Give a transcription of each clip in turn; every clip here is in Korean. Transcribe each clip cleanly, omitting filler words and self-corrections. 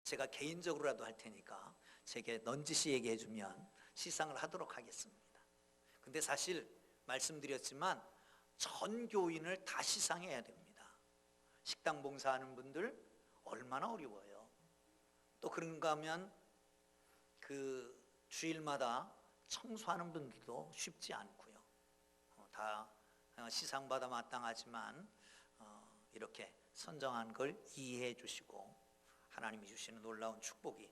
제가 개인적으로라도 할 테니까 제게 넌지시 얘기해 주면 시상을 하도록 하겠습니다. 근데 사실 말씀드렸지만 전 교인을 다 시상해야 됩니다. 식당 봉사하는 분들 얼마나 어려워요. 또 그런가 하면 그 주일마다 청소하는 분들도 쉽지 않고요. 다 시상받아 마땅하지만 이렇게 선정한 걸 이해해 주시고 하나님이 주시는 놀라운 축복이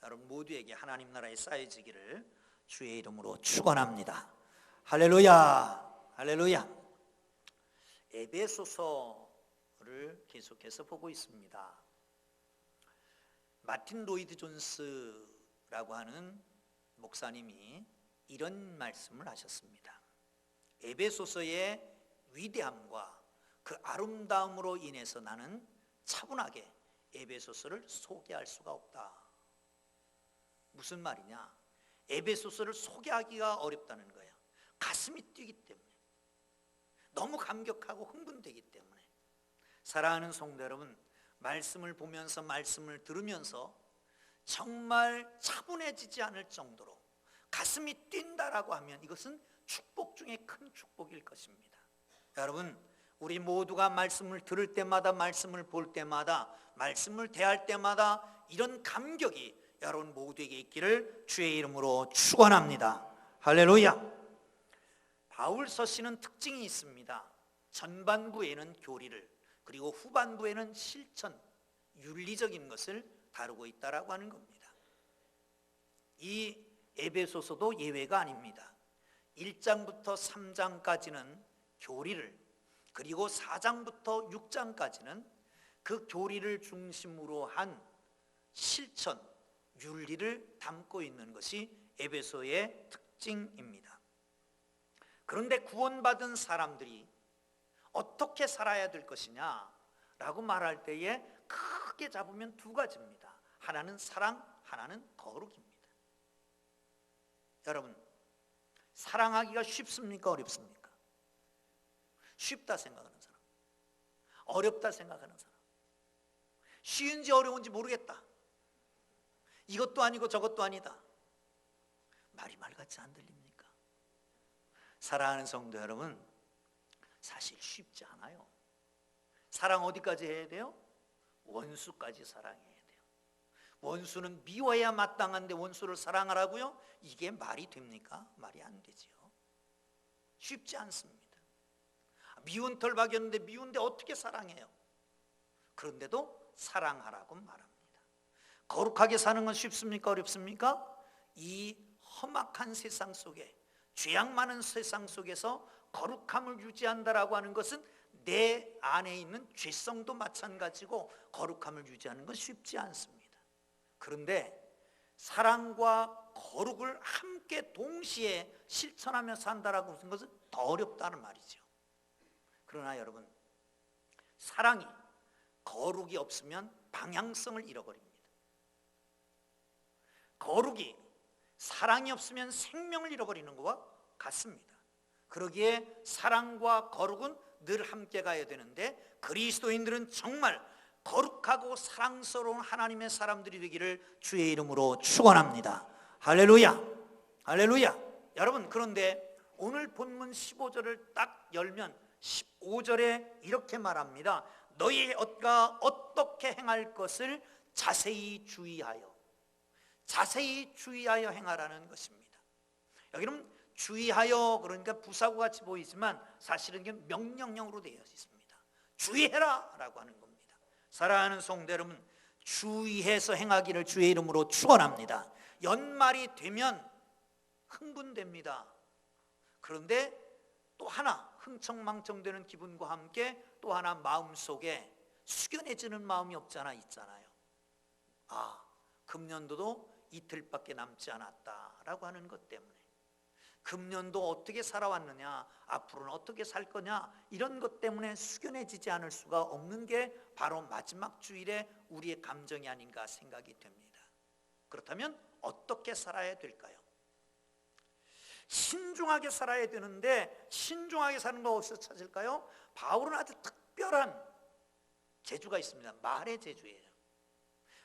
여러분 모두에게 하나님 나라에 쌓여지기를 주의 이름으로 축원합니다. 할렐루야, 할렐루야. 에베소서를 계속해서 보고 있습니다. 마틴 로이드 존스라고 하는 목사님이 이런 말씀을 하셨습니다. 에베소서의 위대함과 그 아름다움으로 인해서 나는 차분하게 에베소서를 소개할 수가 없다. 무슨 말이냐? 에베소서를 소개하기가 어렵다는 거예요. 가슴이 뛰기 때문에, 너무 감격하고 흥분되기 때문에. 사랑하는 성도 여러분, 말씀을 보면서 말씀을 들으면서 정말 차분해지지 않을 정도로 가슴이 뛴다라고 하면 이것은 축복 중에 큰 축복일 것입니다. 여러분, 우리 모두가 말씀을 들을 때마다, 말씀을 볼 때마다, 말씀을 대할 때마다 이런 감격이 여러분 모두에게 있기를 주의 이름으로 축원합니다. 할렐루야. 바울 서신은 특징이 있습니다. 전반부에는 교리를, 그리고 후반부에는 실천, 윤리적인 것을 다루고 있다라고 하는 겁니다. 이 에베소서도 예외가 아닙니다. 1장부터 3장까지는 교리를, 그리고 4장부터 6장까지는 그 교리를 중심으로 한 실천, 윤리를 담고 있는 것이 에베소의 특징입니다. 그런데 구원받은 사람들이 어떻게 살아야 될 것이냐라고 말할 때에 크게 잡으면 두 가지입니다. 하나는 사랑, 하나는 거룩입니다. 여러분, 사랑하기가 쉽습니까? 어렵습니까? 쉽다 생각하는 사람, 어렵다 생각하는 사람, 쉬운지 어려운지 모르겠다, 이것도 아니고 저것도 아니다, 말이 말같이 안 들립니까? 사랑하는 성도 여러분, 사실 쉽지 않아요. 사랑 어디까지 해야 돼요? 원수까지 사랑해야 돼요. 원수는 미워해야 마땅한데 원수를 사랑하라고요? 이게 말이 됩니까? 말이 안 되지요. 쉽지 않습니다. 미운 털 박였는데 미운데 어떻게 사랑해요? 그런데도 사랑하라고 말합니다. 거룩하게 사는 건 쉽습니까? 어렵습니까? 이 험악한 세상 속에, 죄악 많은 세상 속에서 거룩함을 유지한다라고 하는 것은 내 안에 있는 죄성도 마찬가지고 거룩함을 유지하는 건 쉽지 않습니다. 그런데 사랑과 거룩을 함께 동시에 실천하며 산다라고 하는 것은 더 어렵다는 말이죠. 그러나 여러분, 사랑이 거룩이 없으면 방향성을 잃어버립니다. 거룩이 사랑이 없으면 생명을 잃어버리는 것과 같습니다. 그러기에 사랑과 거룩은 늘 함께 가야 되는데, 그리스도인들은 정말 거룩하고 사랑스러운 하나님의 사람들이 되기를 주의 이름으로 축원합니다. 할렐루야, 할렐루야. 여러분, 그런데 오늘 본문 15절을 딱 열면 15절에 이렇게 말합니다. 너희가 어떻게 행할 것을 자세히 주의하여, 자세히 주의하여 행하라는 것입니다. 여기는 주의하여, 그러니까 부사구 같이 보이지만 사실은 이게 명령형으로 되어 있습니다. 주의해라 라고 하는 겁니다. 사랑하는 성도 여러분, 주의해서 행하기를 주의 이름으로 축원합니다. 연말이 되면 흥분됩니다. 그런데 또 하나 흥청망청되는 기분과 함께 또 하나 마음속에 숙연해지는 마음이 없잖아 있잖아요. 아, 금년도도 이틀밖에 남지 않았다라고 하는 것 때문에, 금년도 어떻게 살아왔느냐, 앞으로는 어떻게 살 거냐, 이런 것 때문에 숙연해지지 않을 수가 없는 게 바로 마지막 주일에 우리의 감정이 아닌가 생각이 됩니다. 그렇다면 어떻게 살아야 될까요? 신중하게 살아야 되는데 신중하게 사는 거 어디서 찾을까요? 바울은 아주 특별한 재주가 있습니다. 말의 재주예요.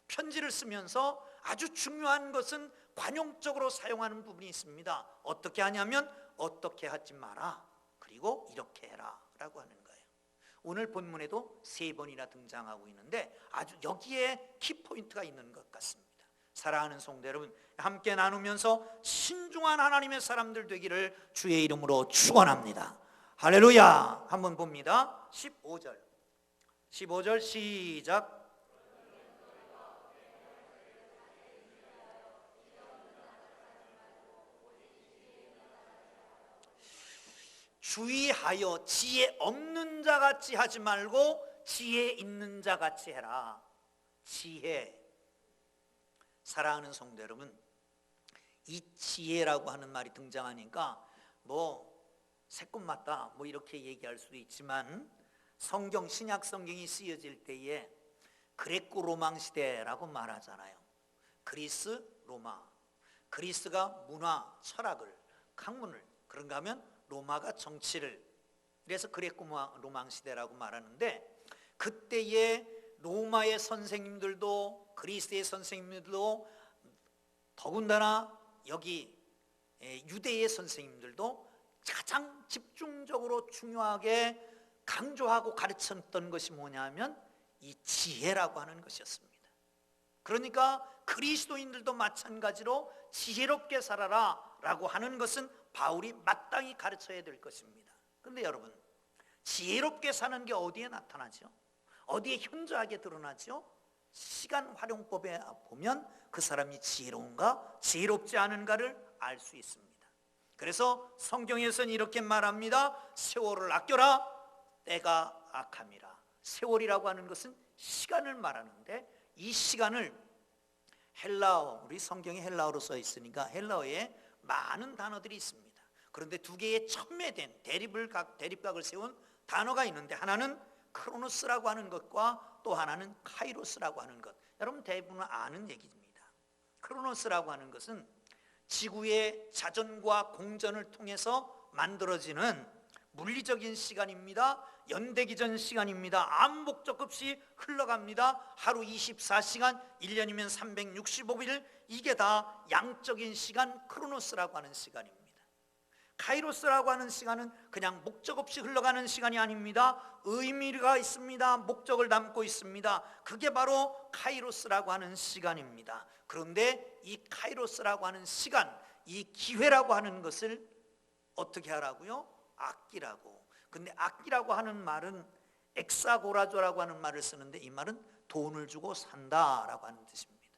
편지를 쓰면서 아주 중요한 것은 관용적으로 사용하는 부분이 있습니다. 어떻게 하냐면 어떻게 하지 마라, 그리고 이렇게 해라 라고 하는 거예요. 오늘 본문에도 3번이나 등장하고 있는데 아주 여기에 키포인트가 있는 것 같습니다. 사랑하는 성도 여러분, 함께 나누면서 신중한 하나님의 사람들 되기를 주의 이름으로 축원합니다. 할렐루야. 한번 봅니다. 15절 시작. 주의하여 지혜 없는 자 같이 하지 말고 지혜 있는 자 같이 해라. 지혜. 사랑하는 성도 여러분, 이 지혜라고 하는 말이 등장하니까 새꿈맞다 이렇게 얘기할 수도 있지만, 성경, 신약 성경이 쓰여질 때에 그레코 로망 시대라고 말하잖아요. 그리스, 로마. 그리스가 문화, 철학을, 학문을, 그런가 하면 로마가 정치를, 그래서 그레코 로망 시대라고 말하는데, 그때의 로마의 선생님들도 그리스의 선생님들도 더군다나 여기 유대의 선생님들도 가장 집중적으로 중요하게 강조하고 가르쳤던 것이 뭐냐면 이 지혜라고 하는 것이었습니다. 그러니까 그리스도인들도 마찬가지로 지혜롭게 살아라 라고 하는 것은 바울이 마땅히 가르쳐야 될 것입니다. 그런데 여러분, 지혜롭게 사는 게 어디에 나타나죠? 어디에 현저하게 드러나죠? 시간 활용법에 보면 그 사람이 지혜로운가 지혜롭지 않은가를 알 수 있습니다. 그래서 성경에서는 이렇게 말합니다. 세월을 아껴라, 때가 악함이라. 세월이라고 하는 것은 시간을 말하는데, 이 시간을 헬라어, 우리 성경에 헬라어로 써 있으니까 헬라어에 많은 단어들이 있습니다. 그런데 두 개의 첨예된 대립각을 세운 단어가 있는데, 하나는 크로노스라고 하는 것과 또 하나는 카이로스라고 하는 것. 여러분 대부분 아는 얘기입니다. 크로노스라고 하는 것은 지구의 자전과 공전을 통해서 만들어지는 물리적인 시간입니다. 연대기전 시간입니다. 아무 목적 없이 흘러갑니다. 하루 24시간, 1년이면 365일, 이게 다 양적인 시간, 크로노스라고 하는 시간입니다. 카이로스라고 하는 시간은 그냥 목적 없이 흘러가는 시간이 아닙니다. 의미가 있습니다. 목적을 담고 있습니다. 그게 바로 카이로스라고 하는 시간입니다. 그런데 이 카이로스라고 하는 시간, 이 기회라고 하는 것을 어떻게 하라고요? 아끼라고. 근데 아끼라고 하는 말은 엑사고라조라고 하는 말을 쓰는데, 이 말은 돈을 주고 산다라고 하는 뜻입니다.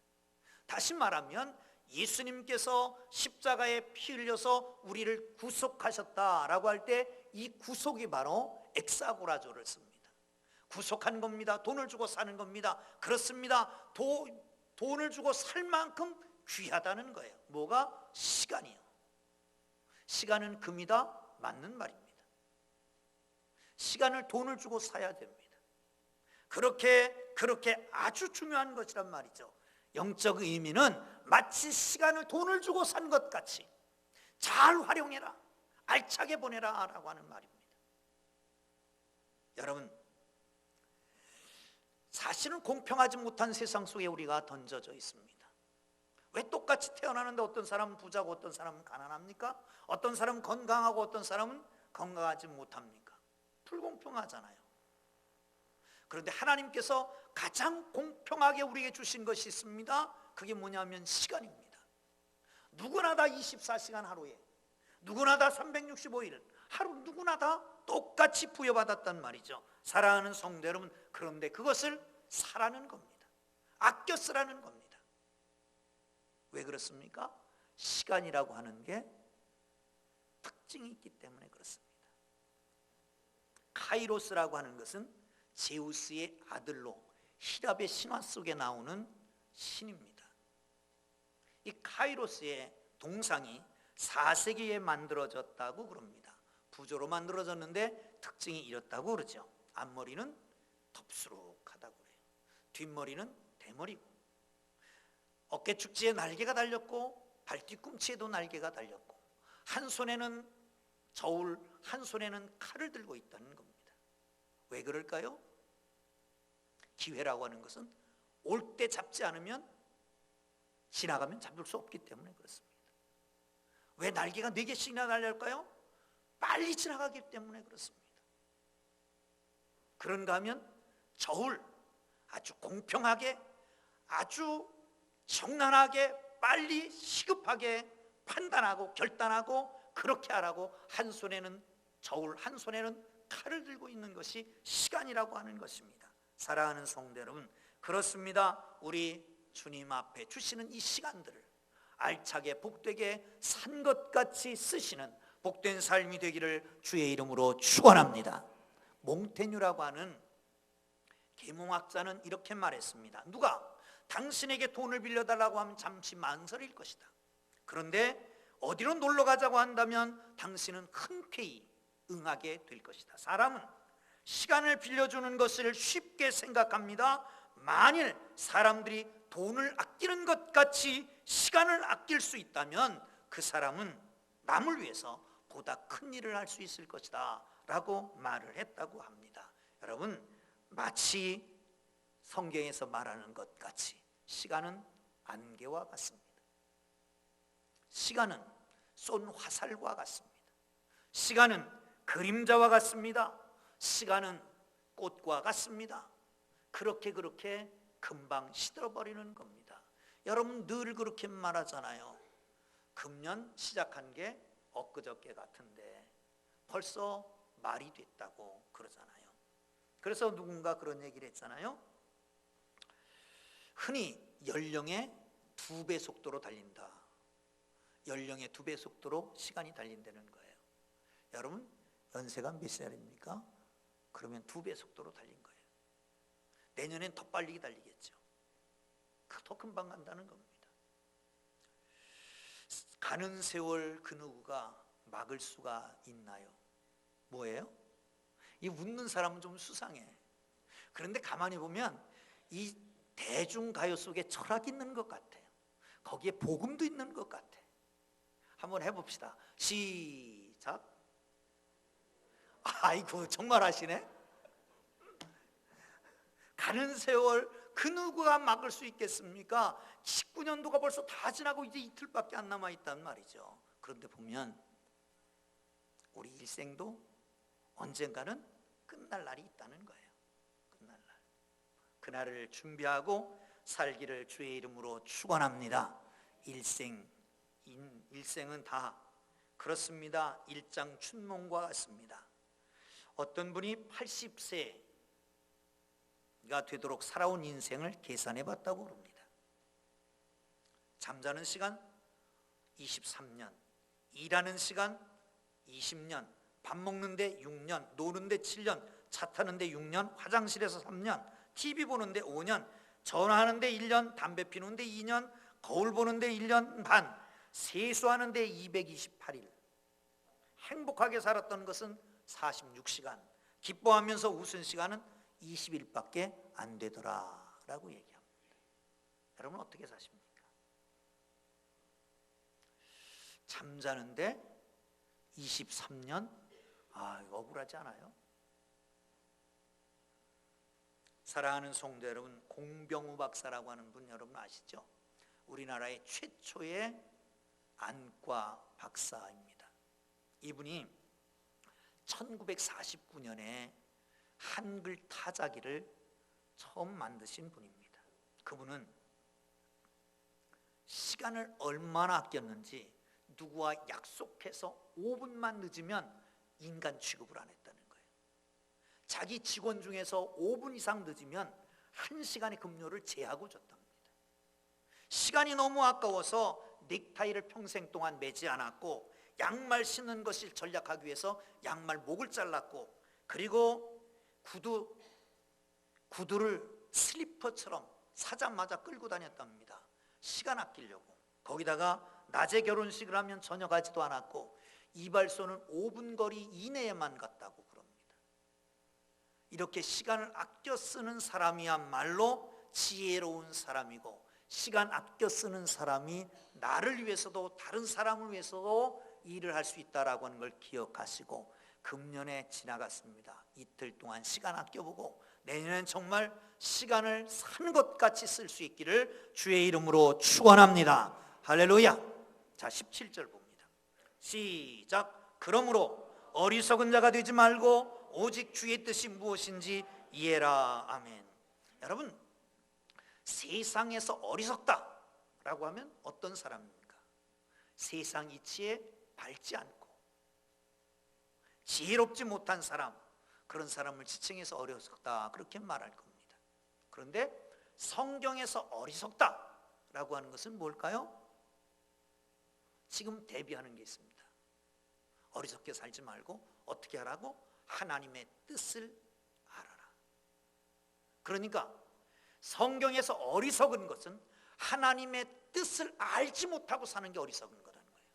다시 말하면 예수님께서 십자가에 피 흘려서 우리를 구속하셨다라고 할 때 이 구속이 바로 엑사고라조를 씁니다. 구속한 겁니다. 돈을 주고 사는 겁니다. 그렇습니다. 돈을 주고 살 만큼 귀하다는 거예요. 뭐가? 시간이요. 시간은 금이다, 맞는 말입니다. 시간을 돈을 주고 사야 됩니다. 그렇게 아주 중요한 것이란 말이죠. 영적 의미는 마치 시간을 돈을 주고 산 것 같이 잘 활용해라, 알차게 보내라 라고 하는 말입니다. 여러분, 사실은 공평하지 못한 세상 속에 우리가 던져져 있습니다. 왜 똑같이 태어나는데 어떤 사람은 부자고 어떤 사람은 가난합니까? 어떤 사람은 건강하고 어떤 사람은 건강하지 못합니까? 불공평하잖아요. 그런데 하나님께서 가장 공평하게 우리에게 주신 것이 있습니다. 그게 뭐냐면 시간입니다. 누구나 다 24시간 하루에, 누구나 다 365일 하루, 누구나 다 똑같이 부여받았단 말이죠. 사랑하는 성도 여러분, 그런데 그것을 사라는 겁니다. 아껴 쓰라는 겁니다. 왜 그렇습니까? 시간이라고 하는 게 특징이 있기 때문에 그렇습니다. 카이로스라고 하는 것은 제우스의 아들로 히랍의 신화 속에 나오는 신입니다. 이 카이로스의 동상이 4세기에 만들어졌다고 그럽니다. 부조로 만들어졌는데 특징이 이렇다고 그러죠. 앞머리는 덥수룩하다고 그래요. 뒷머리는 대머리고, 어깨 축지에 날개가 달렸고 발뒤꿈치에도 날개가 달렸고, 한 손에는 저울, 한 손에는 칼을 들고 있다는 겁니다. 왜 그럴까요? 기회라고 하는 것은 올 때 잡지 않으면 지나가면 잡을 수 없기 때문에 그렇습니다. 왜 날개가 4개씩이나 달릴까요? 빨리 지나가기 때문에 그렇습니다. 그런가 하면 저울 아주 공평하게, 아주 정난하게, 빨리 시급하게 판단하고 결단하고 그렇게 하라고 한 손에는 저울, 한 손에는 칼을 들고 있는 것이 시간이라고 하는 것입니다. 사랑하는 성도 여러분, 그렇습니다. 우리 주님 앞에 주시는 이 시간들을 알차게 복되게 산 것 같이 쓰시는 복된 삶이 되기를 주의 이름으로 축원합니다. 몽테뉴라고 하는 계몽학자는 이렇게 말했습니다. 누가 당신에게 돈을 빌려달라고 하면 잠시 망설일 것이다. 그런데 어디로 놀러 가자고 한다면 당신은 흔쾌히 응하게 될 것이다. 사람은 시간을 빌려주는 것을 쉽게 생각합니다. 만일 사람들이 돈을 아끼는 것 같이 시간을 아낄 수 있다면 그 사람은 남을 위해서 보다 큰 일을 할 수 있을 것이다 라고 말을 했다고 합니다. 여러분, 마치 성경에서 말하는 것 같이 시간은 안개와 같습니다. 시간은 쏜 화살과 같습니다. 시간은 그림자와 같습니다. 시간은 꽃과 같습니다. 그렇게 금방 시들어버리는 겁니다. 여러분 늘 그렇게 말하잖아요. 금년 시작한 게 엊그저께 같은데 벌써 말이 됐다고 그러잖아요. 그래서 누군가 그런 얘기를 했잖아요. 흔히 연령의 2배 속도로 달린다. 연령의 2배 속도로 시간이 달린다는 거예요. 여러분 연세가 몇 살입니까? 그러면 2배 속도로 달린 거예요. 내년엔 더 빨리 달리겠죠. 더 금방 간다는 겁니다. 가는 세월 그 누구가 막을 수가 있나요? 뭐예요? 이 웃는 사람은 좀 수상해. 그런데 가만히 보면 이 대중가요 속에 철학이 있는 것 같아요. 거기에 복음도 있는 것 같아. 한번 해봅시다. 시작. 아이고 정말 하시네. 가는 세월 그 누구가 막을 수 있겠습니까? 19년도가 벌써 다 지나고 이제 이틀밖에 안 남아있단 말이죠. 그런데 보면 우리 일생도 언젠가는 끝날 날이 있다는 거예요. 끝날 날. 그날을 준비하고 살기를 주의 이름으로 축원합니다. 일생은 다 그렇습니다. 일장춘몽과 같습니다. 어떤 분이 80세가 되도록 살아온 인생을 계산해 봤다고 그럽니다. 잠자는 시간 23년, 일하는 시간 20년, 밥 먹는데 6년, 노는데 7년, 차 타는데 6년, 화장실에서 3년, TV 보는데 5년, 전화하는데 1년, 담배 피우는데 2년, 거울 보는데 1년 반, 세수하는데 228일. 행복하게 살았던 것은 46시간, 기뻐하면서 웃은 시간은 20일밖에 안 되더라라고 얘기합니다. 여러분 어떻게 사십니까? 잠자는데 23년? 이거 억울하지 않아요? 사랑하는 성도 여러분, 공병우 박사라고 하는 분 여러분 아시죠? 우리나라의 최초의 안과 박사입니다. 이분이 1949년에 한글 타자기를 처음 만드신 분입니다. 그분은 시간을 얼마나 아꼈는지 누구와 약속해서 5분만 늦으면 인간 취급을 안 했다는 거예요. 자기 직원 중에서 5분 이상 늦으면 1시간의 급료를 제하고 줬답니다. 시간이 너무 아까워서 넥타이를 평생 동안 매지 않았고 양말 신는 것을 전략하기 위해서 양말 목을 잘랐고 그리고 구두를 슬리퍼처럼 사자마자 끌고 다녔답니다. 시간 아끼려고. 거기다가 낮에 결혼식을 하면 저녁 가지도 않았고 이발소는 5분 거리 이내에만 갔다고 그럽니다. 이렇게 시간을 아껴 쓰는 사람이야말로 지혜로운 사람이고 시간 아껴 쓰는 사람이 나를 위해서도 다른 사람을 위해서도 일을 할 수 있다라고 하는 걸 기억하시고 금년에 지나갔습니다. 이틀 동안 시간 아껴보고 내년엔 정말 시간을 산 것 같이 쓸 수 있기를 주의 이름으로 축원합니다. 할렐루야. 자, 17절 봅니다. 시작. 그러므로 어리석은 자가 되지 말고 오직 주의 뜻이 무엇인지 이해라. 아멘. 여러분, 세상에서 어리석다라고 하면 어떤 사람입니까? 세상 이치에 밟지 않고 지혜롭지 못한 사람, 그런 사람을 지칭해서 어리석다 그렇게 말할 겁니다. 그런데 성경에서 어리석다라고 하는 것은 뭘까요? 지금 대비하는 게 있습니다. 어리석게 살지 말고 어떻게 하라고? 하나님의 뜻을 알아라. 그러니까 성경에서 어리석은 것은 하나님의 뜻을 알지 못하고 사는 게 어리석은 거라는 거예요.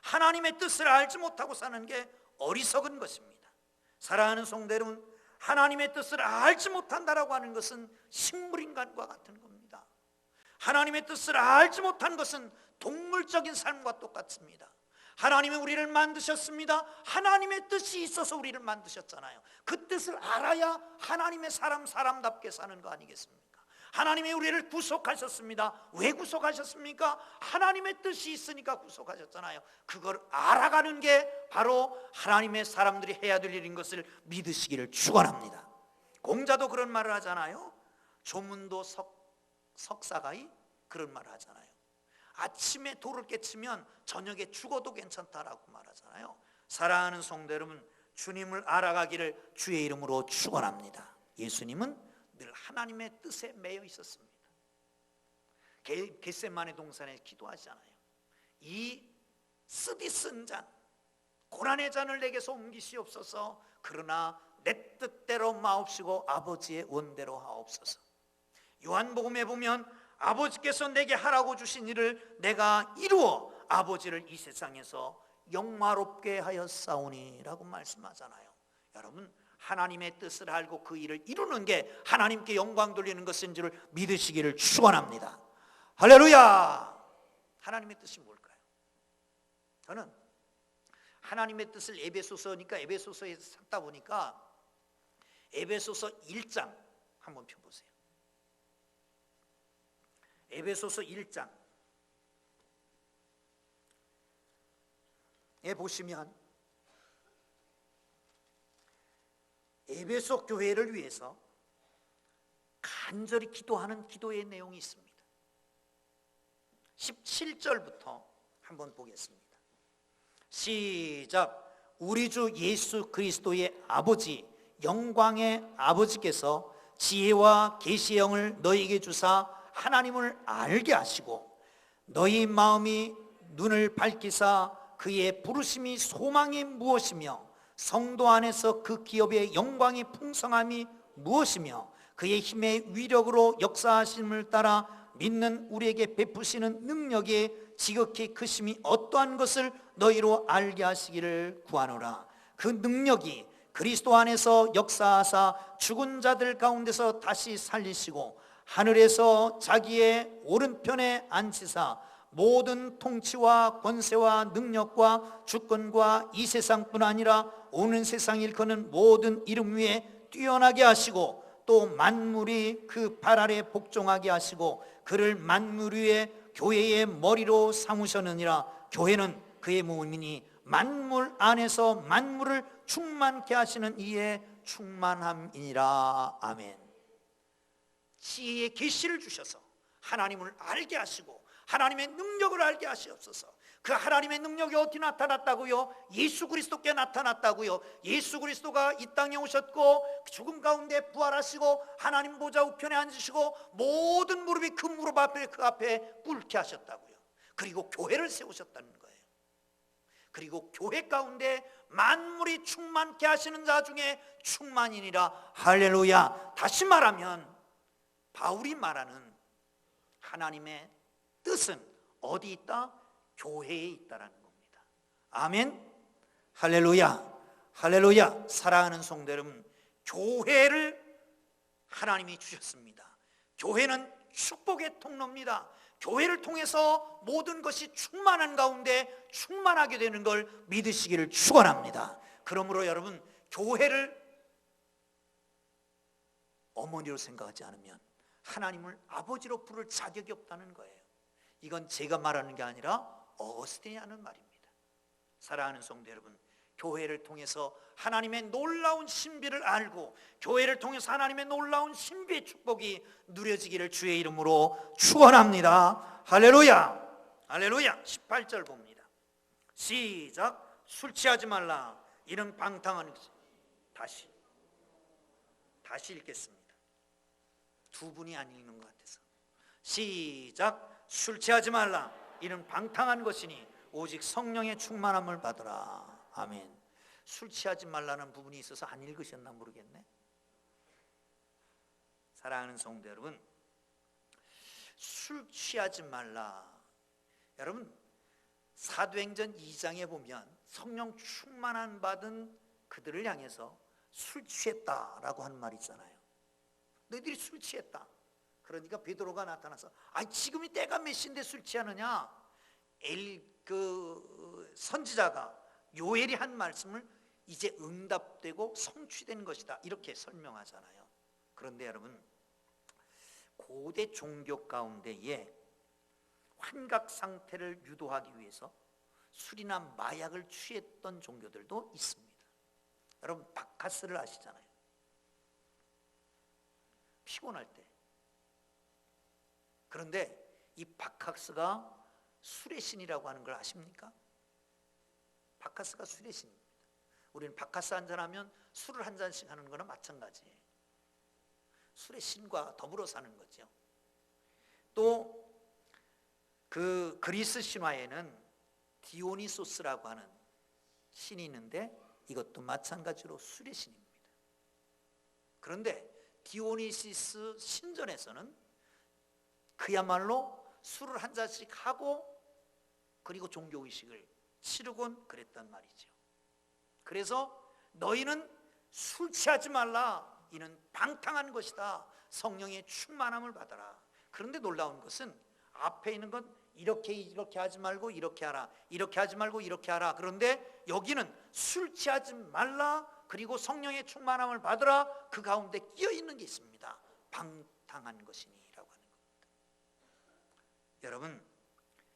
하나님의 뜻을 알지 못하고 사는 게 어리석은 것입니다. 사랑하는 성도 여러분, 하나님의 뜻을 알지 못한다라고 하는 것은 식물인간과 같은 겁니다. 하나님의 뜻을 알지 못한 것은 동물적인 삶과 똑같습니다. 하나님이 우리를 만드셨습니다. 하나님의 뜻이 있어서 우리를 만드셨잖아요. 그 뜻을 알아야 하나님의 사람답게 사는 거 아니겠습니까? 하나님이 우리를 구속하셨습니다. 왜 구속하셨습니까? 하나님의 뜻이 있으니까 구속하셨잖아요. 그걸 알아가는 게 바로 하나님의 사람들이 해야 될 일인 것을 믿으시기를 축원합니다. 공자도 그런 말을 하잖아요. 조문도 석사가이 그런 말을 하잖아요. 아침에 돌을 깨치면 저녁에 죽어도 괜찮다라고 말하잖아요. 사랑하는 성도 여러분, 주님을 알아가기를 주의 이름으로 축원합니다. 예수님은 늘 하나님의 뜻에 매여 있었습니다. 겟세마네 동산에 기도하시잖아요. 이 쓰디쓴 잔, 고난의 잔을 내게서 옮기시옵소서. 그러나 내 뜻대로 마옵시고 아버지의 원대로 하옵소서. 요한복음에 보면 아버지께서 내게 하라고 주신 일을 내가 이루어 아버지를 이 세상에서 영화롭게 하였사오니 라고 말씀하잖아요. 여러분, 하나님의 뜻을 알고 그 일을 이루는 게 하나님께 영광 돌리는 것인 줄 믿으시기를 축원합니다. 할렐루야. 하나님의 뜻이 뭘까요? 저는 하나님의 뜻을 에베소서니까 에베소서에서 찾다 보니까 에베소서 1장 한번 펴보세요. 에베소서 1장에 보시면 에베소 교회를 위해서 간절히 기도하는 기도의 내용이 있습니다. 17절부터 한번 보겠습니다. 시작. 우리 주 예수 그리스도의 아버지 영광의 아버지께서 지혜와 계시의 영을 너희에게 주사 하나님을 알게 하시고 너희 마음이 눈을 밝히사 그의 부르심이 소망이 무엇이며 성도 안에서 그 기업의 영광이 풍성함이 무엇이며 그의 힘의 위력으로 역사하심을 따라 믿는 우리에게 베푸시는 능력이 지극히 크심이 어떠한 것을 너희로 알게 하시기를 구하노라. 그 능력이 그리스도 안에서 역사하사 죽은 자들 가운데서 다시 살리시고 하늘에서 자기의 오른편에 앉히사 모든 통치와 권세와 능력과 주권과 이 세상뿐 아니라 오는 세상 일컫는 모든 이름 위에 뛰어나게 하시고 또 만물이 그 발 아래 복종하게 하시고 그를 만물 위에 교회의 머리로 삼으셨느니라. 교회는 그의 몸이니 만물 안에서 만물을 충만케 하시는 이의 충만함이니라. 아멘. 지혜의 계시를 주셔서 하나님을 알게 하시고 하나님의 능력을 알게 하시옵소서. 그 하나님의 능력이 어디 나타났다고요? 예수 그리스도께 나타났다고요. 예수 그리스도가 이 땅에 오셨고 죽음 가운데 부활하시고 하나님 보좌 우편에 앉으시고 모든 무릎이 그 무릎 앞에 그 앞에 꿇게 하셨다고요. 그리고 교회를 세우셨다는 거예요. 그리고 교회 가운데 만물이 충만케 하시는 자 중에 충만이니라. 할렐루야. 다시 말하면 바울이 말하는 하나님의 뜻은 어디 있다? 교회에 있다라는 겁니다. 아멘. 할렐루야. 할렐루야. 사랑하는 성도 여러분, 교회를 하나님이 주셨습니다. 교회는 축복의 통로입니다. 교회를 통해서 모든 것이 충만한 가운데 충만하게 되는 걸 믿으시기를 축원합니다. 그러므로 여러분, 교회를 어머니로 생각하지 않으면 하나님을 아버지로 부를 자격이 없다는 거예요. 이건 제가 말하는 게 아니라 어거스틴이 하는 말입니다. 사랑하는 성도 여러분, 교회를 통해서 하나님의 놀라운 신비를 알고 교회를 통해서 하나님의 놀라운 신비의 축복이 누려지기를 주의 이름으로 축원합니다. 할렐루야. 할렐루야. 18절 봅니다. 시작. 술 취하지 말라. 이는 방탕한 것이. 다시 읽겠습니다. 두 분이 안 읽는 것 같아서. 시작. 술 취하지 말라. 이는 방탕한 것이니 오직 성령의 충만함을 받으라. 아멘. 술 취하지 말라는 부분이 있어서 안 읽으셨나 모르겠네. 사랑하는 성도 여러분, 술 취하지 말라. 여러분, 사도행전 2장에 보면 성령 충만함 받은 그들을 향해서 술 취했다라고 하는 말이 있잖아요. 너희들이 술 취했다. 그러니까 베드로가 나타나서 지금이 때가 몇 시인데 술 취하느냐. 선지자가 요엘이 한 말씀을 이제 응답되고 성취된 것이다 이렇게 설명하잖아요. 그런데 여러분, 고대 종교 가운데에 환각 상태를 유도하기 위해서 술이나 마약을 취했던 종교들도 있습니다. 여러분, 바카스를 아시잖아요. 피곤할 때. 그런데 이 바카스가 술의 신이라고 하는 걸 아십니까? 바카스가 술의 신입니다. 우리는 바카스 한잔하면 술을 한 잔씩 하는 거나 마찬가지예요. 술의 신과 더불어 사는 거죠. 또 그 그리스 신화에는 디오니소스라고 하는 신이 있는데 이것도 마찬가지로 술의 신입니다. 그런데 디오니시스 신전에서는 그야말로 술을 한 잔씩 하고 그리고 종교의식을 치르곤 그랬단 말이죠. 그래서 너희는 술 취하지 말라. 이는 방탕한 것이다. 성령의 충만함을 받아라. 그런데 놀라운 것은 앞에 있는 건 이렇게 하지 말고 이렇게 하라. 이렇게 하지 말고 이렇게 하라. 그런데 여기는 술 취하지 말라. 그리고 성령의 충만함을 받으라. 그 가운데 끼어 있는 게 있습니다. 방탕한 것이니라고 하는 겁니다. 여러분,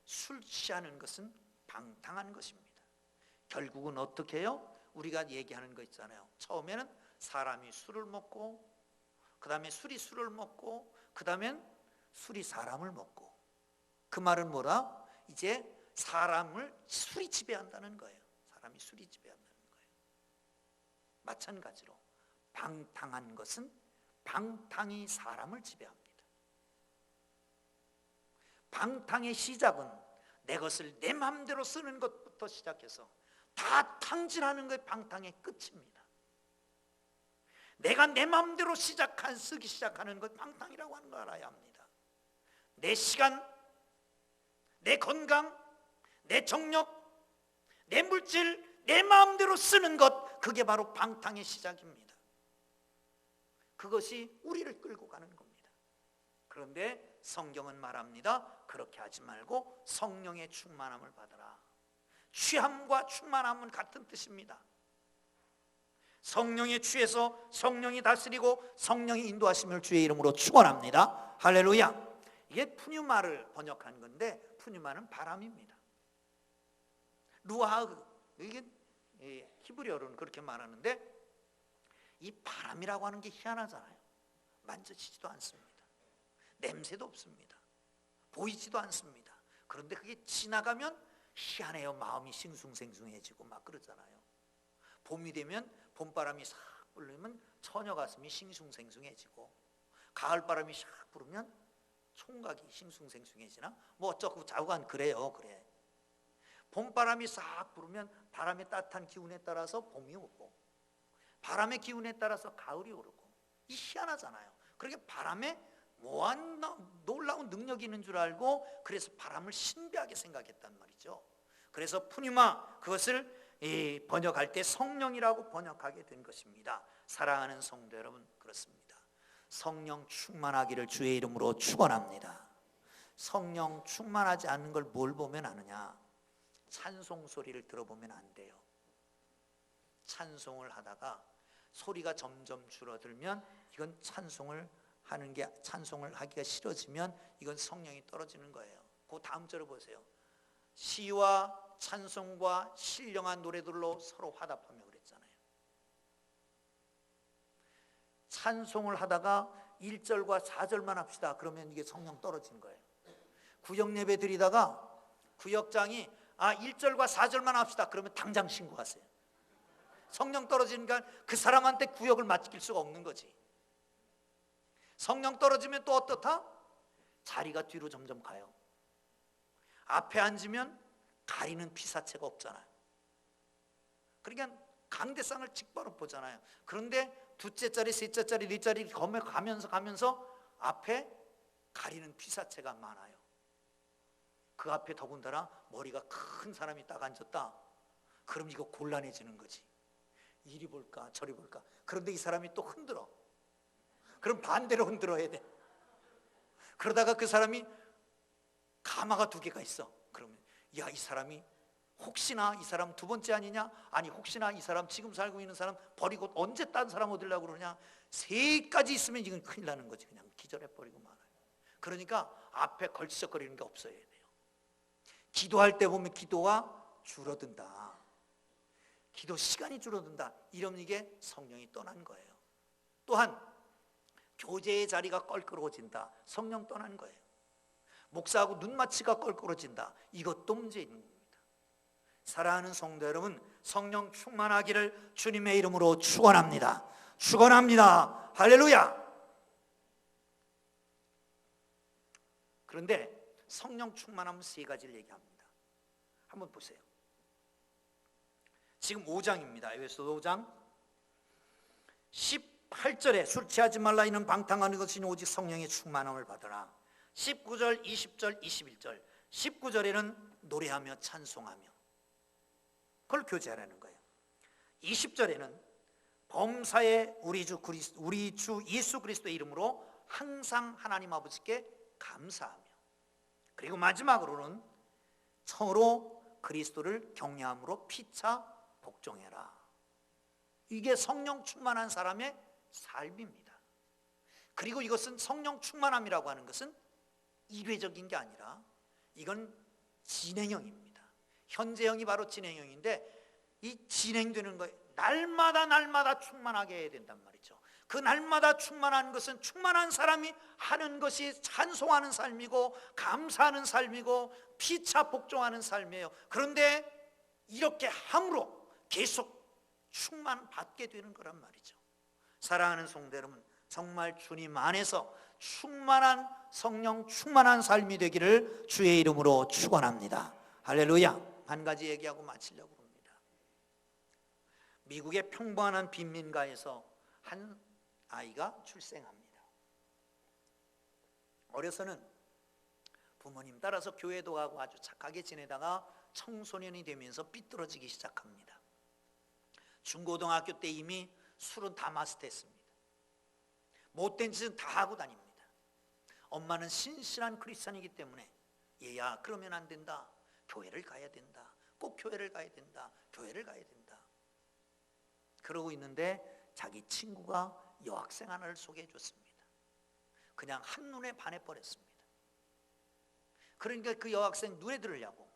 술 취하는 것은 방탕한 것입니다. 결국은 어떻게 해요? 우리가 얘기하는 거 있잖아요. 처음에는 사람이 술을 먹고, 그 다음에 술이 술을 먹고, 그 다음엔 술이 사람을 먹고. 그 말은 뭐라? 이제 사람을 술이 지배한다는 거예요. 사람이 술이 지배한다는 거예요. 마찬가지로 방탕한 것은 방탕이 사람을 지배합니다. 방탕의 시작은 내 것을 내 마음대로 쓰는 것부터 시작해서 다 탕진하는 게 방탕의 끝입니다. 내가 내 마음대로 쓰기 시작하는 것 방탕이라고 하는 걸 알아야 합니다. 내 시간, 내 건강, 내 정력, 내 물질, 내 마음대로 쓰는 것, 그게 바로 방탕의 시작입니다. 그것이 우리를 끌고 가는 겁니다. 그런데 성경은 말합니다. 그렇게 하지 말고 성령의 충만함을 받으라. 취함과 충만함은 같은 뜻입니다. 성령에 취해서 성령이 다스리고 성령이 인도하심을 주의 이름으로 축원합니다. 할렐루야. 이게 푸뉴마를 번역한 건데 푸뉴마는 바람입니다. 루아흐, 이게 히브리어로는 그렇게 말하는데 이 바람이라고 하는 게 희한하잖아요. 만져지지도 않습니다. 냄새도 없습니다. 보이지도 않습니다. 그런데 그게 지나가면 희한해요. 마음이 싱숭생숭해지고 막 그러잖아요. 봄이 되면 봄바람이 싹 불면 처녀 가슴이 싱숭생숭해지고, 가을바람이 싹 불으면 총각이 싱숭생숭해지나? 뭐 어쩌고 자고간 그래요. 그래. 봄바람이 싹 불으면 바람의 따뜻한 기운에 따라서 봄이 오고, 바람의 기운에 따라서 가을이 오르고. 이 희한하잖아요. 그렇게 바람에 뭐한 놀라운 능력이 있는 줄 알고 그래서 바람을 신비하게 생각했단 말이죠. 그래서 푸뉴마, 그것을 번역할 때 성령이라고 번역하게 된 것입니다. 사랑하는 성도 여러분, 그렇습니다. 성령 충만하기를 주의 이름으로 축원합니다. 성령 충만하지 않는 걸 뭘 보면 아느냐? 찬송 소리를 들어보면 안 돼요. 찬송을 하다가 소리가 점점 줄어들면 이건 찬송을 하기가 싫어지면 이건 성령이 떨어지는 거예요. 그 다음 절을 보세요. 시와 찬송과 신령한 노래들로 서로 화답하며 그랬잖아요. 찬송을 하다가 1절과 4절만 합시다. 그러면 이게 성령 떨어지는 거예요. 구역 예배 드리다가 구역장이 1절과 4절만 합시다. 그러면 당장 신고하세요. 성령 떨어지니까 그 사람한테 구역을 맡길 수가 없는 거지. 성령 떨어지면 또 어떻다? 자리가 뒤로 점점 가요. 앞에 앉으면 가리는 피사체가 없잖아요. 그러니까 강대상을 직바로 보잖아요. 그런데 두째 자리, 셋째 자리, 네 자리 가면서 앞에 가리는 피사체가 많아요. 그 앞에 더군다나 머리가 큰 사람이 딱 앉았다. 그럼 이거 곤란해지는 거지. 이리 볼까 저리 볼까. 그런데 이 사람이 또 흔들어. 그럼 반대로 흔들어야 돼. 그러다가 그 사람이 가마가 2개가 있어. 그러면 야, 이 사람이 혹시나 이 사람 2번째 아니냐? 아니 혹시나 이 사람 지금 살고 있는 사람 버리고 언제 딴 사람 얻으려고 그러냐? 3가지 있으면 이건 큰일 나는 거지. 그냥 기절해버리고 말아요. 그러니까 앞에 걸치적거리는 게 없어야 돼요. 기도할 때 보면 기도가 줄어든다. 기도 시간이 줄어든다. 이러면 이게 성령이 떠난 거예요. 또한 교제의 자리가 껄끄러워진다. 성령 떠난 거예요. 목사하고 눈맞이가 껄끄러워진다. 이것도 문제입니다. 사랑하는 성도 여러분, 성령 충만하기를 주님의 이름으로 축원합니다. 축원합니다. 할렐루야. 그런데 성령 충만하면 3가지를 얘기합니다. 한번 보세요. 지금 5장입니다. 에베소 5장 18절에 술 취하지 말라 이는 방탕하는 것이 오직 성령의 충만함을 받으라. 19절, 20절, 21절 19절에는 노래하며 찬송하며 그걸 교제하라는 거예요. 20절에는 범사에 우리 주 예수 그리스도의 이름으로 항상 하나님 아버지께 감사하며, 그리고 마지막으로는 서로 그리스도를 경외함으로 피차 복종해라. 이게 성령 충만한 사람의 삶입니다. 그리고 이것은 성령 충만함이라고 하는 것은 일회적인 게 아니라 이건 진행형입니다. 현재형이 바로 진행형인데 이 진행되는 거에 날마다 충만하게 해야 된단 말이죠. 그 날마다 충만한 것은 충만한 사람이 하는 것이 찬송하는 삶이고 감사하는 삶이고 피차 복종하는 삶이에요. 그런데 이렇게 함으로 계속 충만받게 되는 거란 말이죠. 사랑하는 성도 여러분, 정말 주님 안에서 충만한 성령 충만한 삶이 되기를 주의 이름으로 축원합니다. 할렐루야. 한 가지 얘기하고 마치려고 합니다. 미국의 평범한 빈민가에서 한 아이가 출생합니다. 어려서는 부모님 따라서 교회도 가고 아주 착하게 지내다가 청소년이 되면서 삐뚤어지기 시작합니다. 중고등학교 때 이미 술은 다 마스터했습니다. 못된 짓은 다 하고 다닙니다. 엄마는 신실한 크리스찬이기 때문에 얘야 그러면 안 된다. 교회를 가야 된다. 꼭 교회를 가야 된다. 교회를 가야 된다. 그러고 있는데 자기 친구가 여학생 하나를 소개해 줬습니다. 그냥 한눈에 반해버렸습니다. 그러니까 그 여학생 눈에 들으려고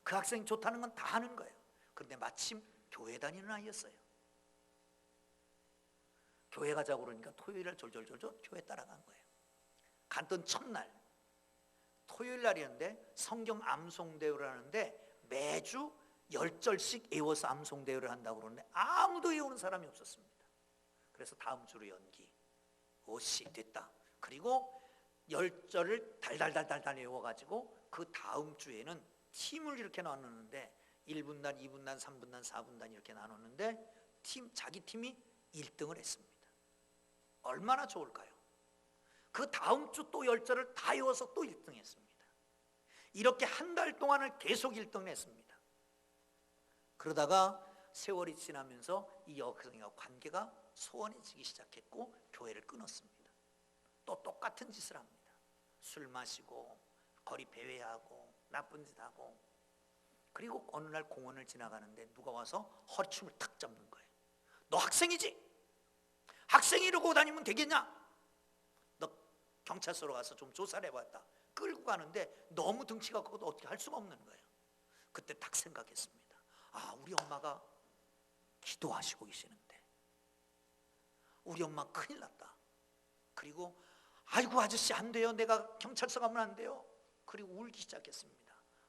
그 학생 좋다는 건 다 하는 거예요. 그런데 마침 교회 다니는 아이였어요. 교회 가자고 그러니까 토요일날 졸졸 교회 따라간 거예요. 갔던 첫날 토요일 날이었는데 성경 암송대회를 하는데 매주 10절씩 외워서 암송대회를 한다고 그러는데 아무도 외우는 사람이 없었습니다. 그래서 다음 주로 연기. 오씨 됐다. 그리고 10절을 달달달 외워가지고 그 다음 주에는 팀을 이렇게 나눴는데 1분단, 2분단, 3분단, 4분단 이렇게 나눴는데 자기 팀이 1등을 했습니다. 얼마나 좋을까요? 그 다음 주 또 10절을 다 외워서 또 1등 했습니다. 이렇게 한 달 동안을 계속 1등을 했습니다. 그러다가 세월이 지나면서 이 여학생과 관계가 소원해지기 시작했고 교회를 끊었습니다. 또 똑같은 짓을 합니다. 술 마시고 거리 배회하고 나쁜 짓 하고, 그리고 어느 날 공원을 지나가는데 누가 와서 허리춤을 탁 잡는 거예요. 너 학생이지? 학생이 이러고 다니면 되겠냐? 너 경찰서로 가서 좀 조사를 해봤다. 끌고 가는데 너무 등치가 크고 어떻게 할 수가 없는 거예요. 그때 딱 생각했습니다. 아, 우리 엄마가 기도하시고 계시는데 우리 엄마 큰일 났다. 그리고 아이고 아저씨 안 돼요. 내가 경찰서 가면 안 돼요. 그리고 울기 시작했습니다.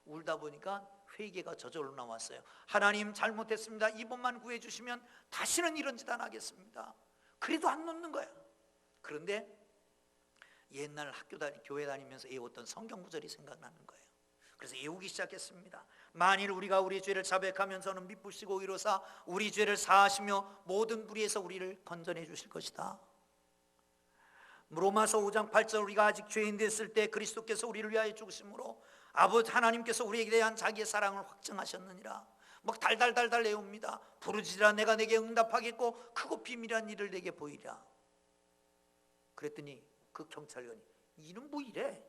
울다 보니까 회개가 저절로 나왔어요. 하나님 잘못했습니다. 이번만 구해주시면 다시는 이런 짓 안 하겠습니다. 그래도 안 놓는 거야. 그런데 옛날 교회 다니면서 외웠던 성경 구절이 생각나는 거예요. 그래서 외우기 시작했습니다. 만일 우리가 우리 죄를 자백하면서는 미쁘시고 이로사 우리 죄를 사하시며 모든 불의에서 우리를 건져내 주실 것이다. 로마서 5장 8절 우리가 아직 죄인 됐을 때 그리스도께서 우리를 위하여 죽으심으로 아버지 하나님께서 우리에게 대한 자기의 사랑을 확증하셨느니라. 막 달달달달 내옵니다. 부르짖으라 내가 내게 응답하겠고 크고 비밀한 일을 내게 보이랴. 그랬더니 그 경찰관이 이는 뭐 이래?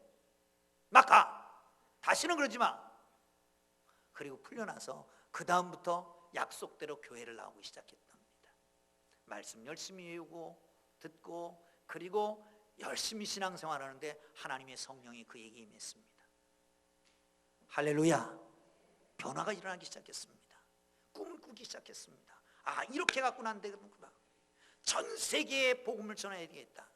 막 가. 다시는 그러지 마. 그리고 풀려나서 그 다음부터 약속대로 교회를 나오기 시작했답니다. 말씀 열심히 외우고 듣고 그리고 열심히 신앙생활하는데 하나님의 성령이 그에게 임했습니다. 할렐루야. 변화가 일어나기 시작했습니다. 꿈을 꾸기 시작했습니다. 아, 이렇게 갖고는 안 되겠구나. 전 세계에 복음을 전해야 되겠다.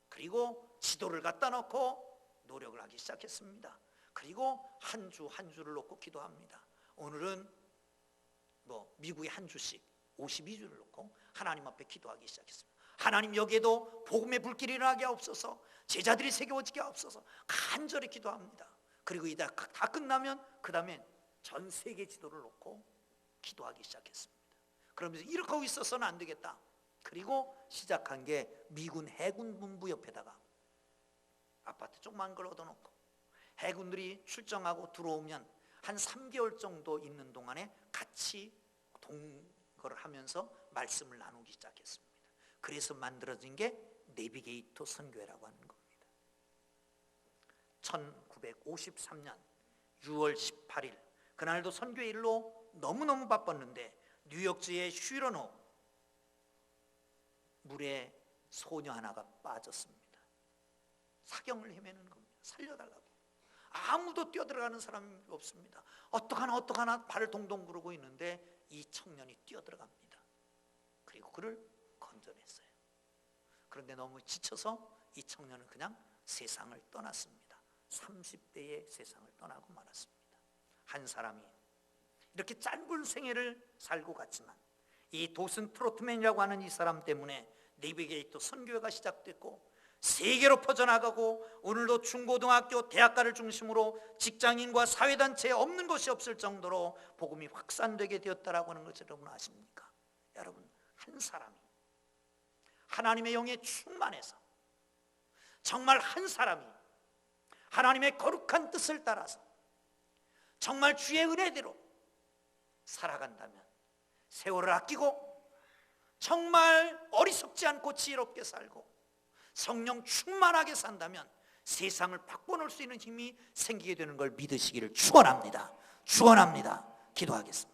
그리고 지도를 갖다 놓고 노력을 하기 시작했습니다. 그리고 한 주 한 주를 놓고 기도합니다. 오늘은 미국의 한 주씩 52주를 놓고 하나님 앞에 기도하기 시작했습니다. 하나님 여기에도 복음의 불길이 일어나게 하옵소서. 제자들이 새겨지게 하옵소서. 간절히 기도합니다. 그리고 이다 다 끝나면 그 다음엔 전 세계 지도를 놓고 기도하기 시작했습니다. 그러면서 이렇게 하고 있어서는 안 되겠다. 그리고 시작한 게 미군 해군 본부 옆에다가 아파트 조그만 걸 얻어놓고 해군들이 출정하고 들어오면 한 3개월 정도 있는 동안에 같이 동거를 하면서 말씀을 나누기 시작했습니다. 그래서 만들어진 게 내비게이터 선교회라고 하는 겁니다. 1953년 6월 18일 그날도 선교회 일로 너무너무 바빴는데 뉴욕주의 슈러노 물에 소녀 하나가 빠졌습니다. 사경을 헤매는 겁니다. 살려달라고. 아무도 뛰어들어가는 사람이 없습니다. 어떡하나 발을 동동 구르고 있는데 이 청년이 뛰어들어갑니다. 그리고 그를 건져냈어요. 그런데 너무 지쳐서 이 청년은 그냥 세상을 떠났습니다. 30대에 세상을 떠나고 말았습니다. 한 사람이 이렇게 짧은 생애를 살고 갔지만 이 도슨 트로트맨이라고 하는 이 사람 때문에 내비게이터 선교회가 시작됐고 세계로 퍼져나가고 오늘도 중고등학교, 대학가를 중심으로 직장인과 사회단체에 없는 곳이 없을 정도로 복음이 확산되게 되었다라고 하는 것을 여러분 아십니까? 여러분, 한 사람이 하나님의 영에 충만해서 정말 한 사람이 하나님의 거룩한 뜻을 따라서 정말 주의 은혜대로 살아간다면 세월을 아끼고 정말 어리석지 않고 지혜롭게 살고 성령 충만하게 산다면 세상을 바꿔놓을 수 있는 힘이 생기게 되는 걸 믿으시기를 축원합니다. 축원합니다. 기도하겠습니다.